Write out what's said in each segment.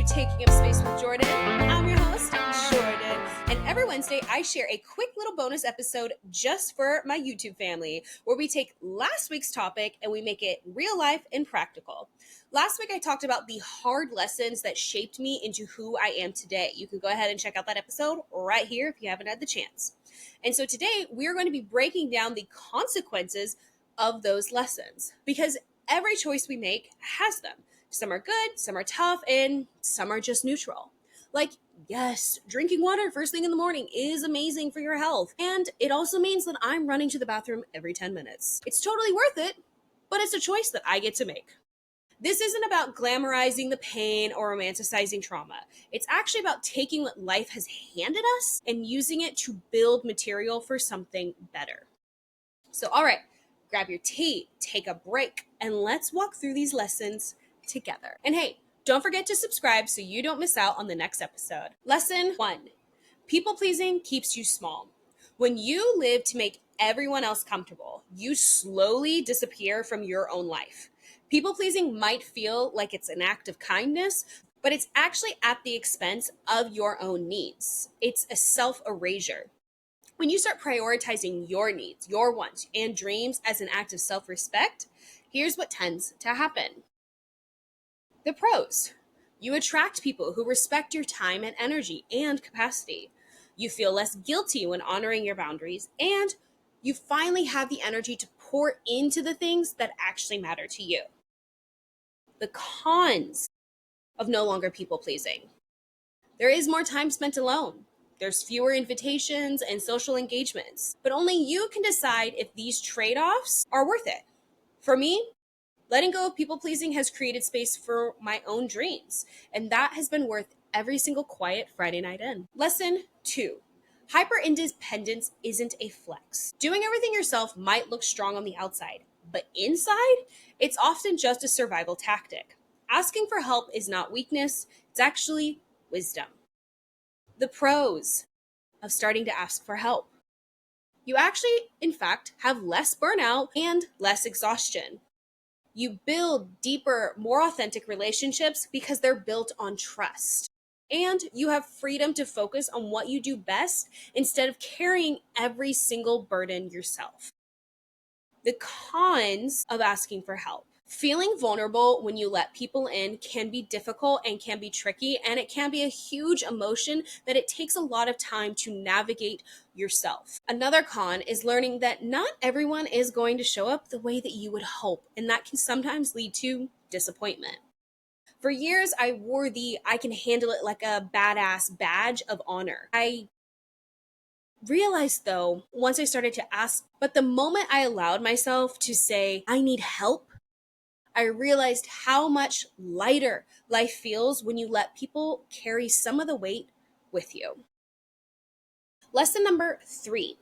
Taking Up Space with Jordan. I'm your host, Jordan, and every Wednesday I share a quick little bonus episode just for my YouTube family where we take last week's topic and we make it real life and practical. Last week I talked about the hard lessons that shaped me into who I am today. You can go ahead and check out that episode right here if you haven't had the chance. And so today we're going to be breaking down the consequences of those lessons because every choice we make has them. Some are good, some are tough, and some are just neutral. Like, yes, drinking water first thing in the morning is amazing for your health. And it also means that I'm running to the bathroom every 10 minutes. It's totally worth it, but it's a choice that I get to make. This isn't about glamorizing the pain or romanticizing trauma. It's actually about taking what life has handed us and using it to build material for something better. So, all right, grab your tea, take a break, and let's walk through these lessons together. And hey, don't forget to subscribe so you don't miss out on the next episode. Lesson 1. People pleasing keeps you small. When you live to make everyone else comfortable, you slowly disappear from your own life. People pleasing might feel like it's an act of kindness, but it's actually at the expense of your own needs. It's a self-erasure. When you start prioritizing your needs, your wants, and dreams as an act of self-respect, here's what tends to happen. The pros. You attract people who respect your time and energy and capacity. You feel less guilty when honoring your boundaries, and you finally have the energy to pour into the things that actually matter to you. The cons of no longer people pleasing. There is more time spent alone. There's fewer invitations and social engagements, but only you can decide if these trade-offs are worth it. For me, letting go of people-pleasing has created space for my own dreams, and that has been worth every single quiet Friday night in. Lesson 2. Hyper-independence isn't a flex. Doing everything yourself might look strong on the outside, but inside, it's often just a survival tactic. Asking for help is not weakness, it's actually wisdom. The pros of starting to ask for help. You actually, in fact, have less burnout and less exhaustion. You build deeper, more authentic relationships because they're built on trust. And you have freedom to focus on what you do best instead of carrying every single burden yourself. The cons of asking for help. Feeling vulnerable when you let people in can be difficult and can be tricky, and it can be a huge emotion that it takes a lot of time to navigate yourself. Another con is learning that not everyone is going to show up the way that you would hope, and that can sometimes lead to disappointment. For years, I wore the I can handle it like a badass badge of honor. I realized though, once I started to ask, but the moment I allowed myself to say, I need help, I realized how much lighter life feels when you let people carry some of the weight with you. Lesson number 3.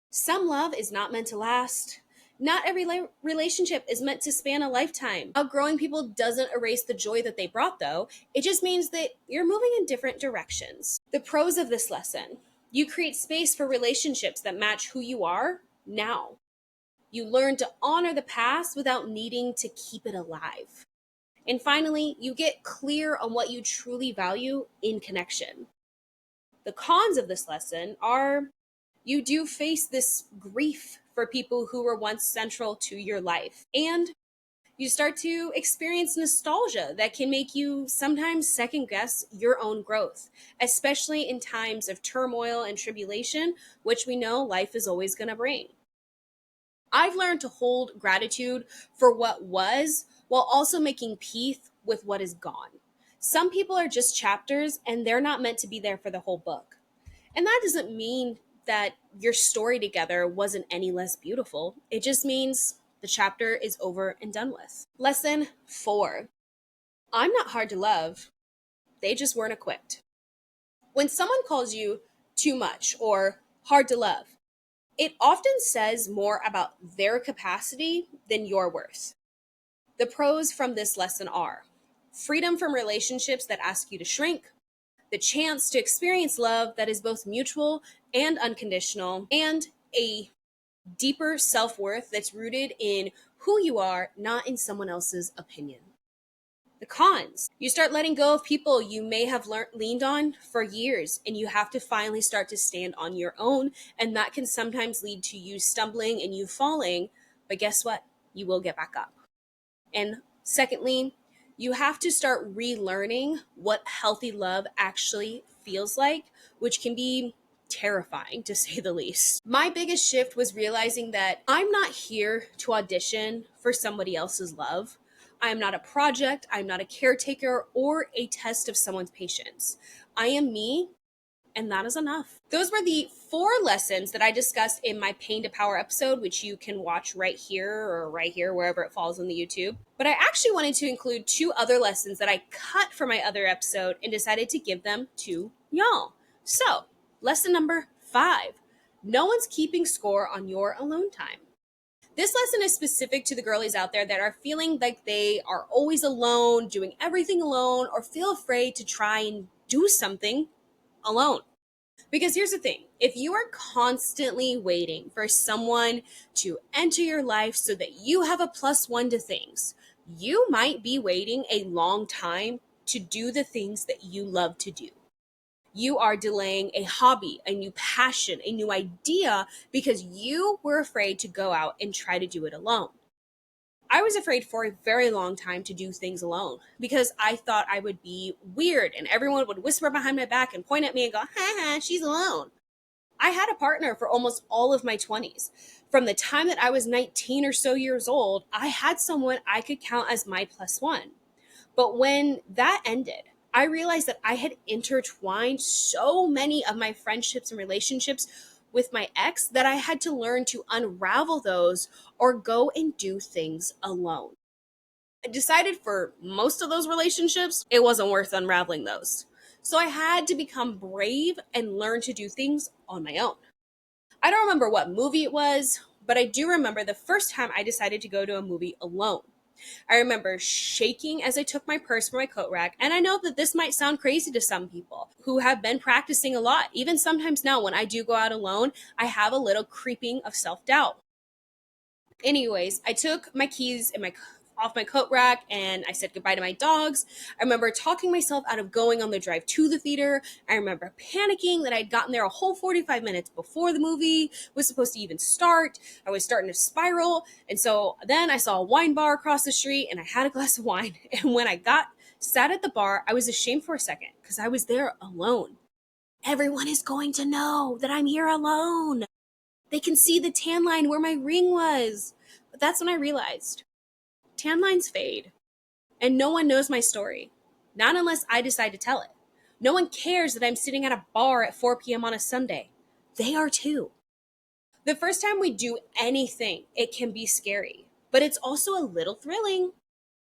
Some love is not meant to last. Not every relationship is meant to span a lifetime. Outgrowing people doesn't erase the joy that they brought, though. It just means that you're moving in different directions. The pros of this lesson. You create space for relationships that match who you are now. You learn to honor the past without needing to keep it alive. And finally, you get clear on what you truly value in connection. The cons of this lesson are you do face this grief for people who were once central to your life. And you start to experience nostalgia that can make you sometimes second guess your own growth, especially in times of turmoil and tribulation, which we know life is always going to bring. I've learned to hold gratitude for what was while also making peace with what is gone. Some people are just chapters and they're not meant to be there for the whole book. And that doesn't mean that your story together wasn't any less beautiful. It just means the chapter is over and done with. Lesson 4. I'm not hard to love. They just weren't equipped. When someone calls you too much or hard to love, it often says more about their capacity than your worth. The pros from this lesson are freedom from relationships that ask you to shrink, the chance to experience love that is both mutual and unconditional, and a deeper self-worth that's rooted in who you are, not in someone else's opinion. The cons. You start letting go of people you may have leaned on for years, and you have to finally start to stand on your own. And that can sometimes lead to you stumbling and you falling. But guess what? You will get back up. And secondly, you have to start relearning what healthy love actually feels like, which can be terrifying to say the least. My biggest shift was realizing that I'm not here to audition for somebody else's love. I am not a project, I'm not a caretaker or a test of someone's patience. I am me, and that is enough. Those were the 4 lessons that I discussed in my Pain to Power episode, which you can watch right here or right here, wherever it falls on the YouTube. But I actually wanted to include 2 other lessons that I cut from my other episode and decided to give them to y'all. So, lesson number 5, no one's keeping score on your alone time. This lesson is specific to the girlies out there that are feeling like they are always alone, doing everything alone, or feel afraid to try and do something alone. Because here's the thing, if you are constantly waiting for someone to enter your life so that you have a +1 to things, you might be waiting a long time to do the things that you love to do. You are delaying a hobby, a new passion, a new idea because you were afraid to go out and try to do it alone. I was afraid for a very long time to do things alone because I thought I would be weird and everyone would whisper behind my back and point at me and go, ha ha, she's alone. I had a partner for almost all of my 20s. From the time that I was 19 or so years old, I had someone I could count as my +1. But when that ended, I realized that I had intertwined so many of my friendships and relationships with my ex that I had to learn to unravel those or go and do things alone. I decided for most of those relationships, it wasn't worth unraveling those. So I had to become brave and learn to do things on my own. I don't remember what movie it was, but I do remember the first time I decided to go to a movie alone. I remember shaking as I took my purse from my coat rack, and I know that this might sound crazy to some people who have been practicing a lot. Even sometimes now when I do go out alone, I have a little creeping of self-doubt. Anyways, I took my keys and off my coat rack and I said goodbye to my dogs. I remember talking myself out of going on the drive to the theater. I remember panicking that I'd gotten there a whole 45 minutes before the movie was supposed to even start. I was starting to spiral. And so then I saw a wine bar across the street and I had a glass of wine. And when I sat at the bar, I was ashamed for a second because I was there alone. Everyone is going to know that I'm here alone. They can see the tan line where my ring was. But that's when I realized tan lines fade, and no one knows my story. Not unless I decide to tell it. No one cares that I'm sitting at a bar at 4 p.m. on a Sunday. They are too. The first time we do anything, it can be scary, but it's also a little thrilling.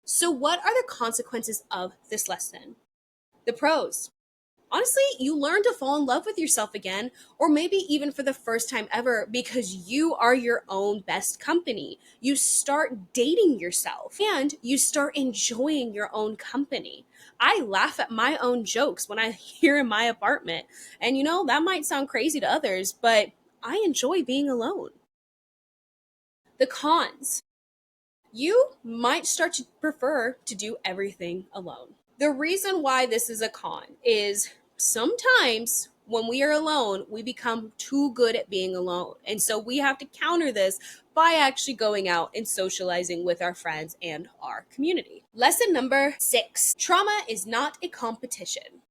So what are the consequences of this lesson? The pros. Honestly, you learn to fall in love with yourself again, or maybe even for the first time ever, because you are your own best company. You start dating yourself and you start enjoying your own company. I laugh at my own jokes when I'm here in my apartment. And that might sound crazy to others, but I enjoy being alone. The cons. You might start to prefer to do everything alone. The reason why this is a con is sometimes when we are alone, we become too good at being alone. And so we have to counter this by actually going out and socializing with our friends and our community. Lesson number 6, trauma is not a competition.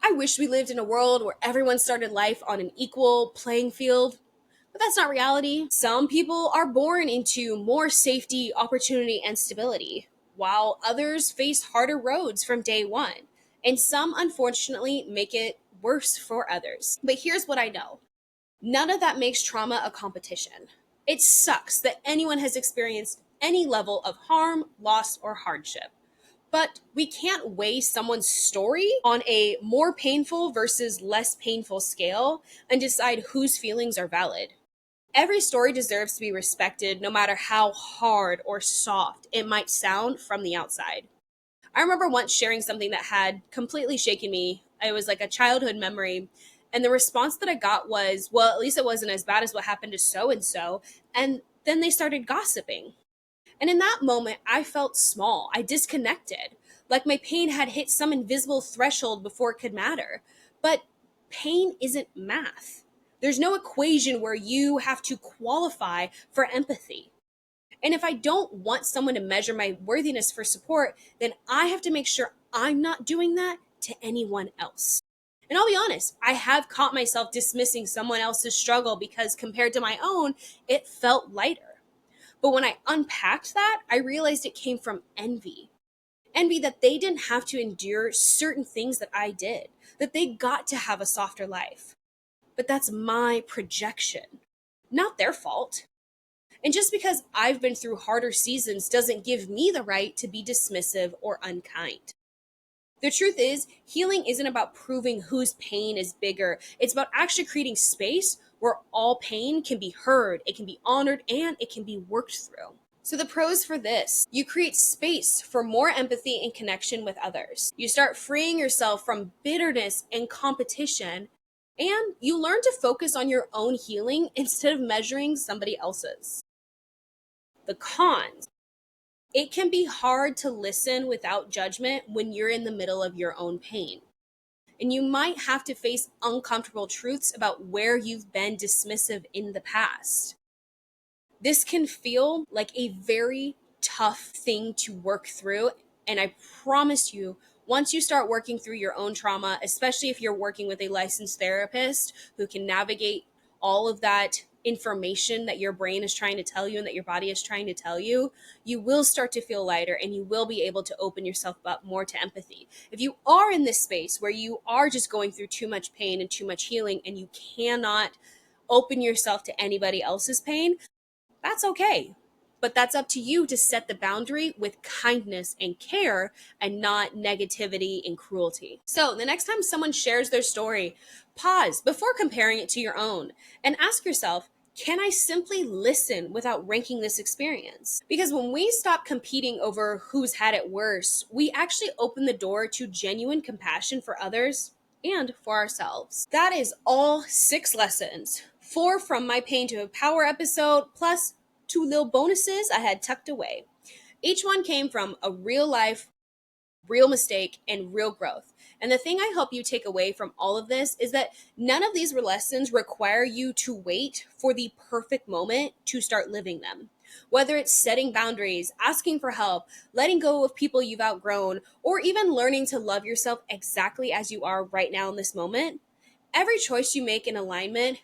I wish we lived in a world where everyone started life on an equal playing field. But that's not reality. Some people are born into more safety, opportunity, and stability, while others face harder roads from day one. And some, unfortunately, make it worse for others. But here's what I know. None of that makes trauma a competition. It sucks that anyone has experienced any level of harm, loss, or hardship. But we can't weigh someone's story on a more painful versus less painful scale and decide whose feelings are valid. Every story deserves to be respected, no matter how hard or soft it might sound from the outside. I remember once sharing something that had completely shaken me. It was like a childhood memory. And the response that I got was, well, at least it wasn't as bad as what happened to so and so. And then they started gossiping. And in that moment, I felt small. I disconnected, like my pain had hit some invisible threshold before it could matter. But pain isn't math. There's no equation where you have to qualify for empathy. And if I don't want someone to measure my worthiness for support, then I have to make sure I'm not doing that to anyone else. And I'll be honest, I have caught myself dismissing someone else's struggle because compared to my own, it felt lighter. But when I unpacked that, I realized it came from envy. Envy that they didn't have to endure certain things that I did, that they got to have a softer life. But that's my projection, not their fault. And just because I've been through harder seasons doesn't give me the right to be dismissive or unkind. The truth is, healing isn't about proving whose pain is bigger. It's about actually creating space where all pain can be heard, it can be honored, and it can be worked through. So, the pros for this: you create space for more empathy and connection with others. You start freeing yourself from bitterness and competition, and you learn to focus on your own healing instead of measuring somebody else's. The cons: it can be hard to listen without judgment when you're in the middle of your own pain. And you might have to face uncomfortable truths about where you've been dismissive in the past. This can feel like a very tough thing to work through. And I promise you, once you start working through your own trauma, especially if you're working with a licensed therapist who can navigate all of that information that your brain is trying to tell you and that your body is trying to tell you, you will start to feel lighter and you will be able to open yourself up more to empathy. If you are in this space where you are just going through too much pain and too much healing and you cannot open yourself to anybody else's pain, that's okay. But that's up to you to set the boundary with kindness and care and not negativity and cruelty. So the next time someone shares their story, pause before comparing it to your own and ask yourself, can I simply listen without ranking this experience? Because when we stop competing over who's had it worse, we actually open the door to genuine compassion for others and for ourselves. That is all 6 lessons. 4 from my Pain to Power episode, plus 2 little bonuses I had tucked away. Each one came from a real life, real mistake, and real growth. And the thing I hope you take away from all of this is that none of these lessons require you to wait for the perfect moment to start living them. Whether it's setting boundaries, asking for help, letting go of people you've outgrown, or even learning to love yourself exactly as you are right now in this moment, every choice you make in alignment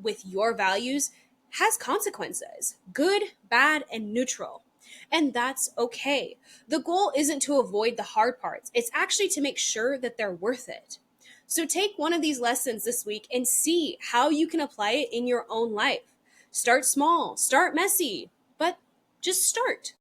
with your values has consequences, good, bad, and neutral. And that's okay. The goal isn't to avoid the hard parts, it's actually to make sure that they're worth it. So take one of these lessons this week and see how you can apply it in your own life. Start small, start messy, but just start.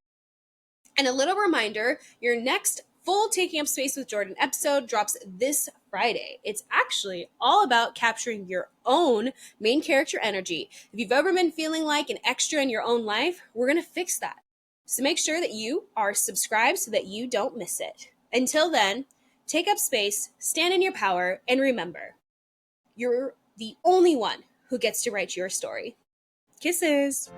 And a little reminder, your next full Taking Up Space with Jordan episode drops this Friday. It's actually all about capturing your own main character energy. If you've ever been feeling like an extra in your own life, we're going to fix that. So make sure that you are subscribed so that you don't miss it. Until then, take up space, stand in your power, and remember, you're the only one who gets to write your story. Kisses.